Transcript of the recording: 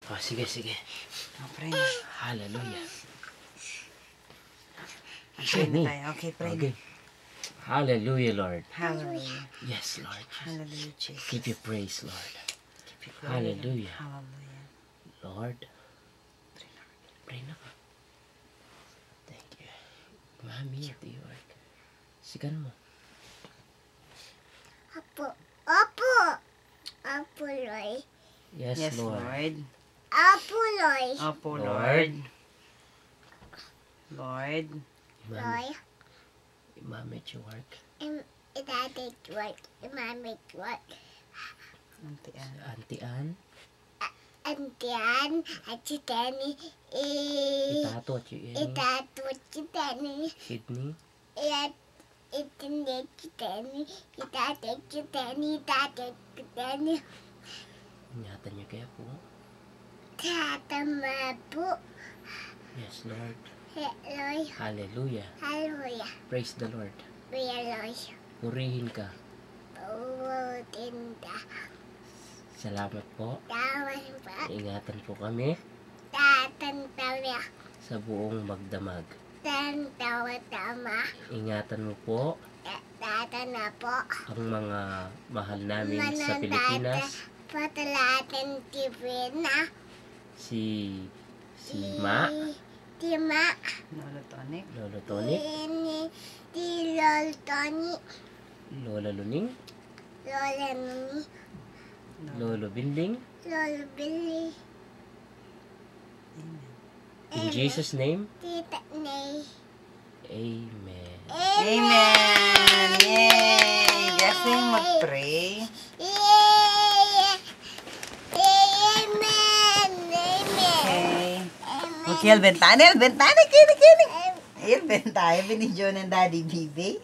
Oh, sige, sige. Pray na. Hallelujah. Pray na tayo. Okay, pray na. Okay. Hallelujah, Lord. Hallelujah. Yes, Lord. Hallelujah, Jesus. Give you praise, Lord. Give you glory, Hallelujah. Lord. Hallelujah. Lord. Pray na ka. Thank you. Mami, ito yung work. Sigan mo. Apo. Apo. Apo, Lord. Yes, Yes, Lord. Lord. Apo, Lord. Opo, Lord. Lord. Mami, Lord. Mami, ito yung work. Daddy, work. Mommy, work. Auntie Ann. Auntie Ann. Andiyan, at si Danny, Itato at yung itato si Danny, Sydney. itindig si Danny, itatig si Danny, itatig si Danny, Ingatan niyo kaya po. tatama po. Yes, Lord. Lord, Hallelujah. hallelujah, Praise the Lord. Lord, Purihin ka. putinda, Salamat po. tawan pa, Ingatan po kami tatantawa, sa buong magdamag. tantawa-tama, Ingatan mo po tatana po. ang mga mahal namin sa Pilipinas. Patalatin Tivina. Si Ma, Tima. Lolo Tonic. Lolo Tony, Di Lol Tony. Lola Luning, Lola Nuni. Lolo Binding. Lol Billy. Amen. In Jesus' name, Tita Nay. Amen. Amen! Yay! Blessing mag-pray. Amen. Okay. Amen. Okay, el ventana, kini. El ventana, binidyo ng Daddy Bibi.